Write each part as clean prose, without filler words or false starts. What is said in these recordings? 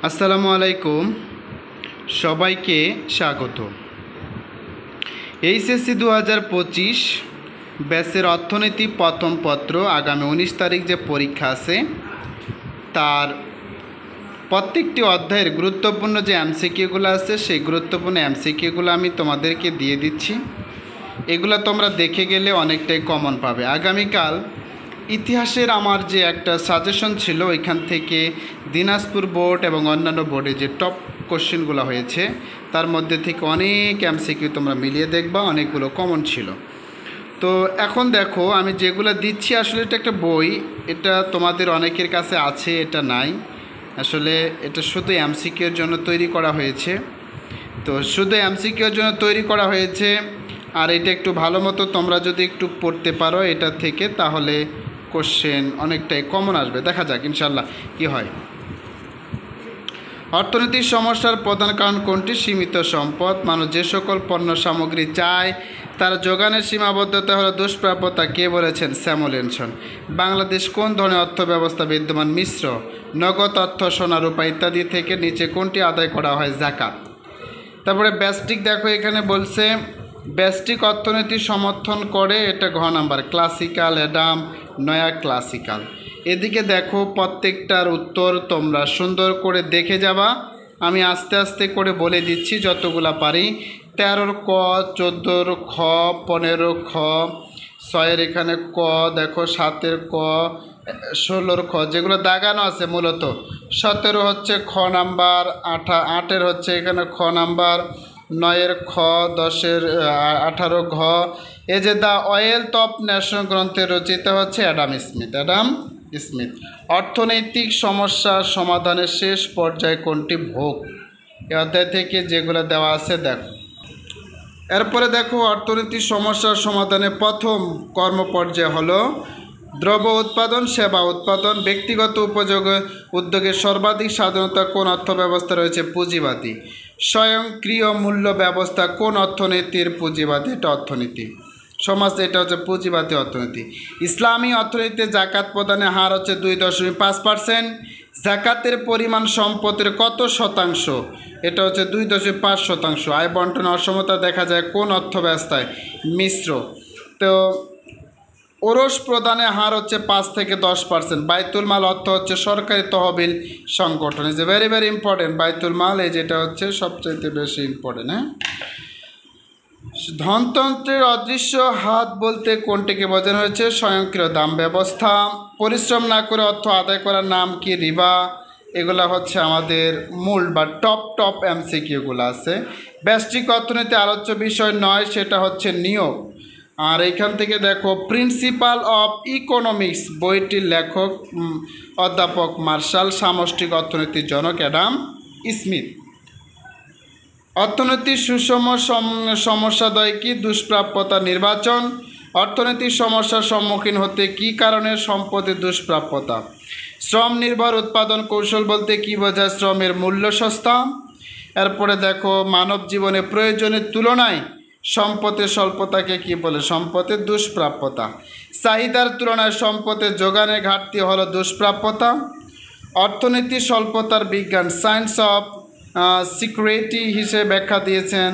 আসসালামু আলাইকুম, সবাইকে স্বাগত। এইচএসসি 2025 ব্যাচের অর্থনীতি প্রথম পত্র আগামী 19 তারিখ যে পরীক্ষা আছে তার প্রত্যেকটি অধ্যায়ের গুরুত্বপূর্ণ যে এমসিকিউগুলো আছে সেই গুরুত্বপূর্ণ এমসিকিউগুলো আমি তোমাদেরকে দিয়ে দিচ্ছি। এগুলো তোমরা দেখে গেলে অনেকটাই কমন পাবে। আগামীকাল ইতিহাসের আমার যে একটা সাজেশন ছিল ওইখান থেকে দিনাজপুর বোর্ড এবং অন্যান্য বোর্ডে যে টপ কোশ্চেনগুলো হয়েছে তার মধ্যে থেকে অনেক এমসিকিউ তোমরা মিলিয়ে দেখবা, অনেকগুলো কমন ছিল। তো এখন দেখো আমি যেগুলো দিচ্ছি আসলে এটা একটা বই, এটা তোমাদের অনেকের কাছে আছে, এটা নাই। আসলে এটা শুধু এমসিকিউর জন্য তৈরি করা হয়েছে। তো শুধু এমসিকিউর জন্য তৈরি করা হয়েছে, আর এটা একটু ভালো মতো তোমরা যদি একটু পড়তে পারো এটা থেকে তাহলে কোশ্চেন অনেকটাই কমন আসবে। দেখা যাক ইনশাল্লাহ কি হয়। অর্থনীতির সমস্যার প্রধান কারণ কোনটি? সীমিত সম্পদ। মানুষ যে সকল পণ্য সামগ্রী চায় তার যোগানের সীমাবদ্ধতা হলো দুষ্প্রাপ্যতা। কে বলেছেন? স্যামুয়েলসন। বাংলাদেশ কোন ধরনের অর্থ ব্যবস্থা বিদ্যমান? মিশ্র। নগদ অর্থ, সোনা, রূপা ইত্যাদি থেকে নিচে কোনটি আদায় করা হয়? যাকাত। তারপরে ব্যষ্টিক দেখো, এখানে বলছে ব্যষ্টিক অর্থনীতি সমর্থন করে, এটা ঘ নাম্বার। ক্লাসিক্যাল, অ্যাডাম, নয়া ক্লাসিক্যাল। এদিকে দেখো প্রত্যেকটার উত্তর তোমরা সুন্দর করে দেখে যাবা। আমি আস্তে আস্তে করে বলে দিচ্ছি যতগুলা পারি। 13 ক, 14 খ, 15 খ, 6 এখানে ক দেখো, 7 ক, 16 খ, যেগুলো দাগানো আছে মূলত। 17 হচ্ছে খ নাম্বার, 8 হচ্ছে এখানে খ নাম্বার, 9 খ, 10 18 ঘ। এই যে দ্য ওয়েলথ অফ নেশন গ্রন্থে রচিত হচ্ছে অ্যাডাম স্মিথ। অর্থনৈতিক সমস্যার সমাধানের শেষ পর্যায়ে কোনটি? ভোগ। এই অধ্যায় থেকে যেগুলো দেওয়া আছে দেখো। এরপরে দেখো অর্থনৈতিক সমস্যার সমাধানে প্রথম কর্মপর্যায় হলো দ্রব্য উৎপাদন, সেবা উৎপাদন। ব্যক্তিগত উদ্যোগের সর্বাধিক স্বাধীনতা কোন অর্থব্যবস্থা রয়েছে? পুঁজিবাদী। স্বয়ংক্রিয় মূল্য ব্যবস্থা কোন অর্থনীতির? পুঁজিবাদী। এটা অর্থনীতি সমাজ, এটা হচ্ছে পুঁজিবাদী অর্থনীতি। ইসলামী অর্থনীতিতে জাকাত প্রদানের হার হচ্ছে 2.5%। জাকাতের পরিমাণ সম্পদের কত শতাংশ? এটা হচ্ছে 2.5%। আয় বন্টন অসমতা দেখা যায় কোন অর্থব্যবস্থায়? মিশ্র। তো ওরস প্রদানের হার হচ্ছে 5 থেকে 10%। বাইতুল মাল অর্থ হচ্ছে সরকারি তহবিল সংগঠন। Is a very very important. বাইতুল মাল এই যেটা হচ্ছে সবচাইতে বেশি ইম্পর্টেন্ট। হ্যাঁ, ধনতন্ত্রের অদৃশ্য হাত বলতে কোনটিকে বোঝানো হয়েছে? স্বয়ংক্রিয় দাম ব্যবস্থা। পরিশ্রম না করে অর্থ আদায় করার নাম কি? রিবা। এগুলা হচ্ছে আমাদের মূল বা টপ এমসিকিউগুলো আছে। ব্যষ্টিক অর্থনীতি আলোচ্য বিষয় নয়, সেটা হচ্ছে নিয়োগ। আর এইখান থেকে দেখো প্রিন্সিপাল অফ ইকোনমিক্স বইটির লেখক অধ্যাপক মার্শাল। সামষ্টিক অর্থনীতির জনক অ্যাডাম স্মিথ। অর্থনৈতিক সুষম সমস্যাদ্বয় কি? দুষ্প্রাপ্যতা নির্বাচন। অর্থনৈতিক সমস্যার সম্মুখীন হতে কি কারণে? সম্পদের দুষ্প্রাপ্যতা। শ্রম নির্ভর উৎপাদন কৌশল বলতে কি বোঝায়? শ্রমের মূল্য সস্তা। এরপরে দেখো মানব জীবনে প্রয়োজনের তুলনায় সম্পদের স্বল্পতাকে কি বলে? সম্পদের দুষ্প্রাপ্যতা। চাহিদার তুলনায় সম্পদের যোগানের ঘাটতি হলো দুষ্প্রাপ্যতা। অর্থনীতি স্বল্পতার বিজ্ঞান সায়েন্স অফ সিকিউরিটি হিসেবে ব্যাখ্যা দিয়েছেন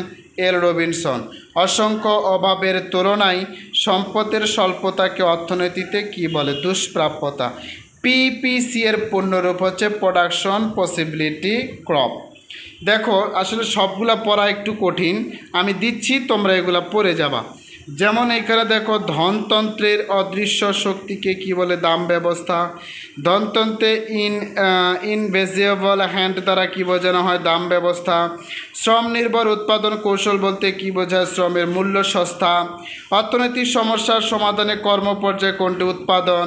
এল রবিনসন। অসংখ্য অভাবের তুলনায় সম্পদের স্বল্পতাকে অর্থনীতিতে কি বলে? দুষ্প্রাপ্যতা। পিপিসি এর পূর্ণরূপ হচ্ছে প্রোডাকশন পসিবিলিটি ক্রপ। দেখো আসলে সবগুলা পড়া একটু কঠিন, আমি দিচ্ছি তোমরা এগুলা পড়ে যাবা। যেমন এখানে দেখো ধনতন্ত্রের অদৃশ্য শক্তিকে কি বলে? দাম ব্যবস্থা। ধনতন্ত্রে ইনভিজিবল হ্যান্ড দ্বারা কি বোঝানো হয়? দাম ব্যবস্থা। শ্রম নির্ভর উৎপাদন কৌশল বলতে কি বোঝায়? শ্রমের মূল্য সস্তা। অর্থনৈতিক সমস্যার সমাধানে কর্মপর্যায়ে কোনটি? উৎপাদন।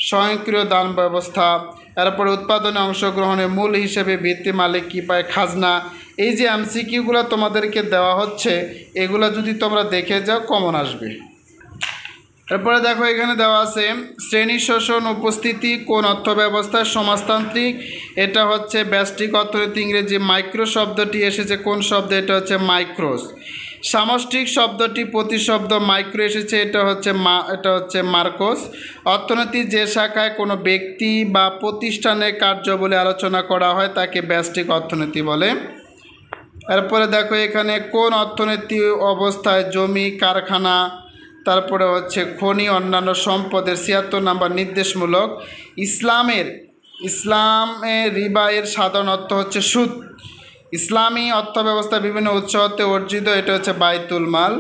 স্বয়ংক্রিয় দাম ব্যবস্থা। এরপরে উৎপাদনে অংশগ্রহণের মূল হিসেবে ভিত্তি মালিক কী পায়? খাজনা। এই যে এমসিকিউগুলো তোমাদেরকে দেওয়া হচ্ছে এগুলো যদি তোমরা দেখে যাও কমন আসবে। এরপরে দেখো এখানে দেওয়া আছে শ্রেণী শোষণ উপস্থিতি কোন অর্থব্যবস্থায়? সমাজতান্ত্রিক। এটা হচ্ছে ব্যষ্টিক অর্থনীতি। ইংরেজি মাইক্রো শব্দটি এসেছে কোন শব্দে? এটা হচ্ছে মাইক্রোস। সামষ্টিক শব্দটি প্রতিশব্দ মাইক্রো এসেছে, এটা হচ্ছে মার্কস। অর্থনীতি যে শাখায় কোনো ব্যক্তি বা প্রতিষ্ঠানের কার্য বলে আলোচনা করা হয় তাকে ব্যষ্টিক অর্থনীতি বলে। এরপরে দেখো এখানে কোন অর্থনীতি অবস্থায় জমি, কারখানা, তারপরে হচ্ছে খনি, অন্যান্য সম্পদের ৭৬ নম্বর নির্দেশমূলক। ইসলামে রিবা এর সাধারণ অর্থ হচ্ছে সুদ। ইসলামী অর্থব্যবস্থা বিভিন্ন উৎস হতে অর্জিত, এটা হচ্ছে বাইতুল মাল।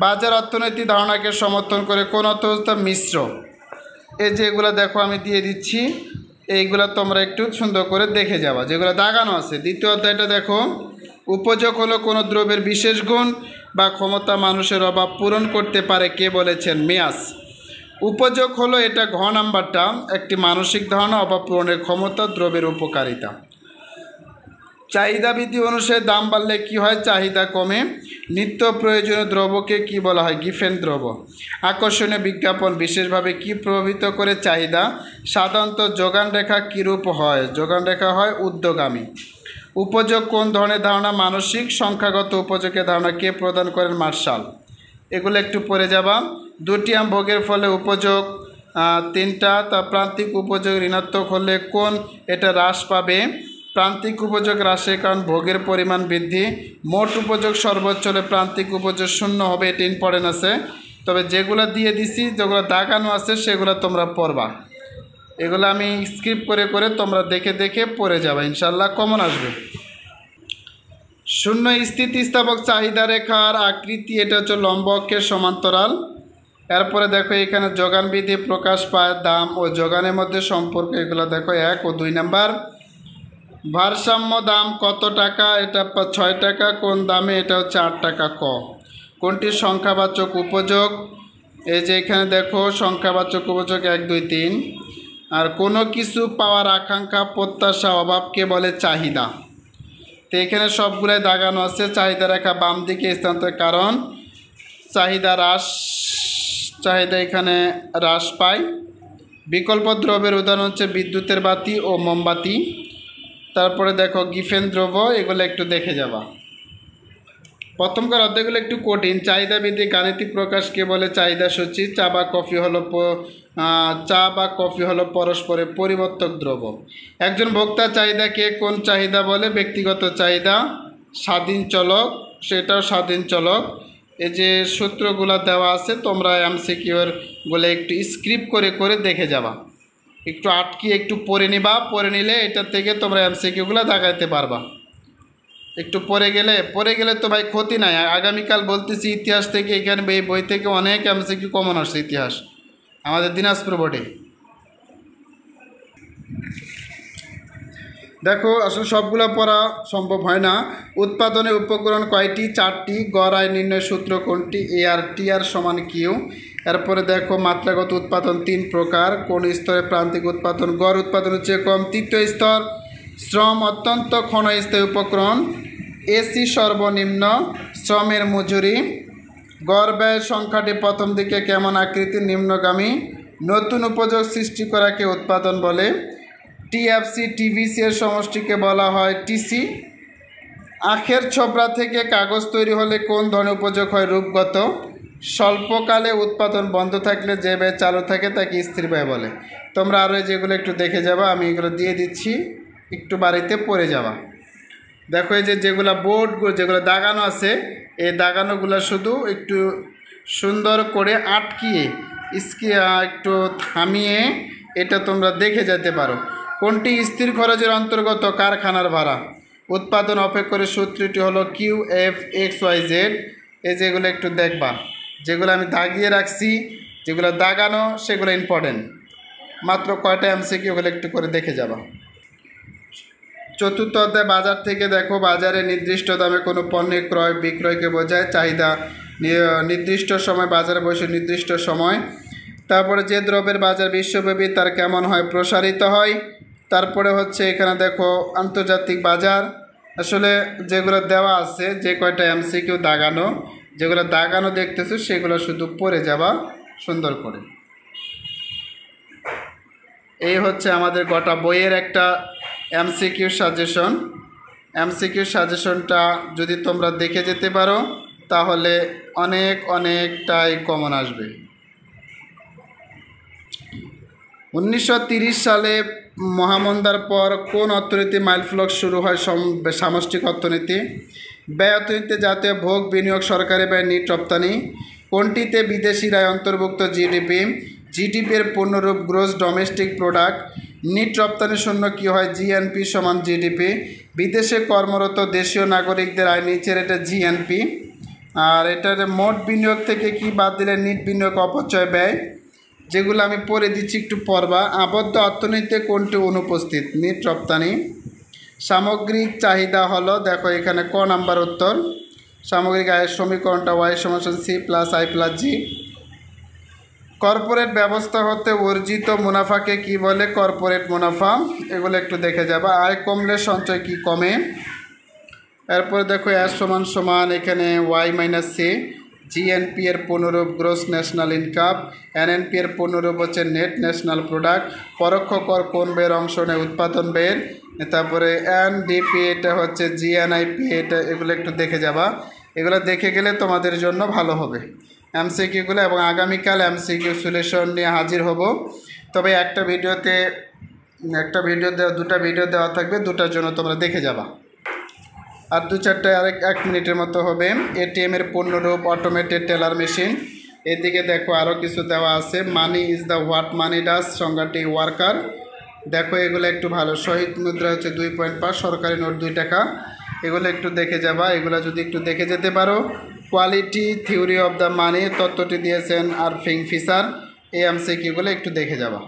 বাজার অর্থনীতি ধারণাকে সমর্থন করে কোন অর্থব্যবস্থা? মিশ্র। এই যে এগুলো দেখো আমি দিয়ে দিচ্ছি, এইগুলো তোমরা একটু সুন্দর করে দেখে যাবা, যেগুলো দাগানো আছে। দ্বিতীয় অধ্যায়টা দেখো, উপযোগ হলো কোনো দ্রব্যের বিশেষ গুণ বা ক্ষমতা মানুষের অভাব পূরণ করতে পারে, কে বলেছেন? মেয়াস। উপযোগ হলো, এটা ঘ নাম্বারটা, একটি মানসিক ধারণা, অভাব পূরণের ক্ষমতা, দ্রব্যের উপকারিতা। চাহিদা বৃদ্ধি অনুসারে দাম বাড়লে কি হয়? চাহিদা কমে। নিত্য প্রয়োজনীয় দ্রব্যকে কি বলা হয়? গিফেন দ্রব্য। আকর্ষণীয় বিজ্ঞাপন বিশেষভাবে কি প্রভাবিত করে? চাহিদা। সাধারণত যোগান রেখা কীরূপ হয়? যোগান রেখা হয় উদ্যোগামী। উপযোগ কোন ধরনের ধারণা? মানসিক। সংখ্যাগত উপযোগের ধারণা কে প্রদান করেন? মার্শাল। এগুলো একটু পড়ে যাবা। দুটি আম ভোগের ফলে উপযোগ 3টা। তা প্রান্তিক উপযোগ ঋণাত্মক হলে কোন এটা হ্রাস পাবে? প্রান্তিক উপযোগ হ্রাসের কারণ ভোগের পরিমাণ বৃদ্ধি। মোট উপযোগ সর্বোচ্চ হলে প্রান্তিক উপযোগ 0 হবে, এটা ইম্পর্টেন্ট আছে। তবে যেগুলো দিয়ে দিছি, যেগুলো দাগানো আছে সেগুলো তোমরা পড়বা। এগুলো আমি স্ক্রিপ্ট করে করে তোমরা দেখে দেখে পড়ে যাবা, ইনশাল্লাহ কমন আসবে। শূন্য স্থিতিস্থাপক চাহিদা রেখার আকৃতি, এটা হচ্ছে লম্ব অক্ষের সমান্তরাল। এরপরে দেখো এখানে যোগান বৃদ্ধি প্রকাশ পায় দাম ও যোগানের মধ্যে সম্পর্ক, এগুলো দেখো 1 ও 2 নাম্বার। ভারসাম্য দাম কত টাকা? এটা 6 টাকা। কোন দামে? এটা হচ্ছে 8 টাকা ক। কোনটি সংখ্যাবাচক উপযোগ? এই যে এখানে দেখো সংখ্যাবাচক উপযোগ 1 2 3। আর কোনো কিছু পাওয়ার আকাঙ্ক্ষা, প্রত্যাশা, অভাবকে বলে চাহিদা। তো এখানে সবগুলাই দাগানো আছে। চাহিদা রেখা বাম দিকে স্থানান্তর, কারণ চাহিদা এখানে হ্রাস পায়। বিকল্প দ্রব্যের উদাহরণ হচ্ছে বিদ্যুতের বাতি ও মোমবাতি। তারপরে দেখো গিফেন দ্রব্য, এগুলো একটু দেখে যাবা। প্রথমকার অধ্যায়গুলো একটু কঠিন। চাহিদা বৃদ্ধি গাণিতিক প্রকাশকে বলে চাহিদা সূচি। চা বা কফি হলো পরস্পরের পরিবর্তক দ্রব্য। একজন ভোক্তার চাহিদাকে কোন চাহিদা বলে? ব্যক্তিগত চাহিদা। স্বাধীন চলক, সেটাও স্বাধীন চলক। এই যে সূত্রগুলো দেওয়া আছে, তোমরা এমসিকিউর গুলো একটু স্ক্রিপ্ট করে করে দেখে যাবা, একটু আটকিয়ে একটু পড়ে নিবা। পড়ে নিলে এটা থেকে তোমরা এমসিকিউগুলো দাগাইতে পারবা। একটু পড়ে গেলে তো ভাই ক্ষতি নাই। আগামীকাল বলতেছি ইতিহাস থেকে, এখানে এই বই থেকে অনেক এমসিকিউ কমন আসছে ইতিহাস, আমাদের দিনাজপুর বোর্ডে। দেখো আসলে সবগুলো পড়া সম্ভব হয় না। উৎপাদনের উপকরণ কয়টি? 4টি। গড় আয় নির্ণয় সূত্র কোনটি? AR সমান কিউ। এরপরে দেখো মাত্রাগত উৎপাদন 3 প্রকার। কোন স্তরে প্রান্তিক উৎপাদন গড় উৎপাদনের চেয়ে কম? তৃতীয় স্তর। শ্রম অত্যন্ত ক্ষণস্থায়ী উপকরণ। এসি সর্বনিম্ন। শ্রমের মজুরি। গড় ব্যয় সংখ্যাটি প্রথম দিকে কেমন আকৃতি? নিম্নগামী। নতুন উপযোগ সৃষ্টি করাকে উৎপাদন বলে। TFC TVC এর সমষ্টিকে বলা হয় TC। আখের ছোবড়া থেকে কাগজ তৈরি হলে কোন ধরনের উপযোগ হয়? রূপগত। স্বল্পকালে উৎপাদন বন্ধ থাকলে যে ব্যয় চালু থাকে তাকে স্থির ব্যয় বলে। তোমরা আরও যেগুলো একটু দেখে যাবা, আমি এগুলো দিয়ে দিচ্ছি, একটু বাড়িতে পড়ে যাবা। দেখো এই যেগুলো বোর্ডগুলো যেগুলো দাগানো আছে, এই দাগানোগুলো শুধু একটু সুন্দর করে আটকিয়ে একটু থামিয়ে এটা তোমরা দেখে যেতে পারো। কোনটি স্থির খরচের অন্তর্গত? কারখানার ভাড়া। উৎপাদন অপেক্ষকের সূত্রটি হলো QFXYZ। এই যেগুলো একটু দেখবা, যেগুলো আমি দাগিয়ে রাখছি, যেগুলো দাগানো সেগুলো ইম্পর্টেন্ট। মাত্র কয়টা এমসিকিউ, ওগুলো একটু করে দেখে যাবা। চতুর্থ অধ্যায় বাজার থেকে দেখো, বাজারে নির্দিষ্ট দামে কোনো পণ্যের ক্রয় বিক্রয়কে বোঝায়। চাহিদা নির্দিষ্ট সময় বাজারে বসে নির্দিষ্ট সময়। তারপরে যে দ্রব্যের বাজার বিশ্বব্যাপী তার কেমন হয়? প্রসারিত হয়। তারপরে হচ্ছে এখানে দেখো আন্তর্জাতিক বাজার। আসলে যেগুলো দেওয়া আছে, যে কয়টা এমসিকিউ দাগানো, যেগুলো দাগানো দেখতেছো সেগুলো শুধু পড়ে যাবা সুন্দর করে। এই হচ্ছে আমাদের গোটা বইয়ের একটা এমসিকিউ সাজেশন। এমসিকিউ সাজেশনটা যদি তোমরা দেখে যেতে পারো তাহলে অনেকটাই কমন আসবে। 1930 সালে মহামন্দার পর কোন অর্থনীতি মাইলফলক শুরু হয়? সামষ্টিক অর্থনীতি। ব্যয় অর্থনীতিতে জাতীয় ভোগ, বিনিয়োগ, সরকারি ব্যয়, নিট রপ্তানি। কোনটিতে বিদেশি রায় অন্তর্ভুক্ত? জিডিপি। জিডিপির পূর্ণরূপ গ্রোস ডোমেস্টিক প্রোডাক্ট। নিট রপ্তানি শূন্য কী হয়? জিএনপি সমান জিডিপি। বিদেশে কর্মরত দেশীয় নাগরিকদের আয় নিচের, এটা জিএনপি। আর এটার মোট বিনিয়োগ থেকে কি বাদ দিলে? নিট বিনিয়োগ, অপচয়, ব্যয়। যেগুলো আমি পড়ে দিচ্ছি, একটু পড়বা। আবদ্ধ অর্থনীতিতে কোনটি অনুপস্থিত? নিট রপ্তানি। সামগ্রিক চাহিদা হলো, দেখো এখানে ক নাম্বার উত্তর। সামগ্রিক আয়ের সমীকরণটা ওয়াই সমান C plus I plus G. Corporate ব্যবস্থা হতে অর্জিত মুনাফাকে কি বলে? কর্পোরেট মুনাফা। এগুলো একটু দেখে যাবা। আয় কমলে সঞ্চয় কি কমে? এরপরে দেখো এস সমান সমান এখানে ওয়াই মাইনাস সি। জিএনপি এর পূর্ণরূপ গ্রোস ন্যাশনাল ইনকাম। এনএনপি এর পূর্ণরূপ হচ্ছে নেট ন্যাশনাল প্রোডাক্ট। পরোক্ষ কর কোন ব্যয়ের অংশ নেয়? উৎপাদন ব্যয়ের। তারপরে এনডিপি, এটা হচ্ছে জিএনআইপি, এটা এগুলো একটু দেখে যাবা। এগুলো দেখে গেলে তোমাদের জন্য ভালো হবে এমসিকিউগুলো। এবং আগামীকাল এমসিকিউ সলিউশন নিয়ে হাজির হব। তবে একটা ভিডিও দেওয়া, দুটা ভিডিও দেওয়া থাকবে, দুটার জন্য তোমরা দেখে যাবা। আর 2-4টা এক মিনিটের মতো হবে। এটিএম এর পূর্ণরূপ অটোমেটেড টেলার মেশিন। এদিকে দেখো আরও কিছু দেওয়া আছে। মানি ইজ দ্য হোয়াট মানি ডাস, সংজ্ঞাটি ওয়ার্কার। দেখো এগুলো একটু ভালো। শহীদ মুদ্রা হচ্ছে 2.5, সরকারি নোট 2 টাকা। এগুলো একটু দেখে যাবা। এগুলো যদি একটু দেখে যেতে পারো। Quality theory of the money তত্ত্বটি দিয়েছেন আরফিং ফিশার। এই এমসিকিউগুলো একটু দেখে যাবা।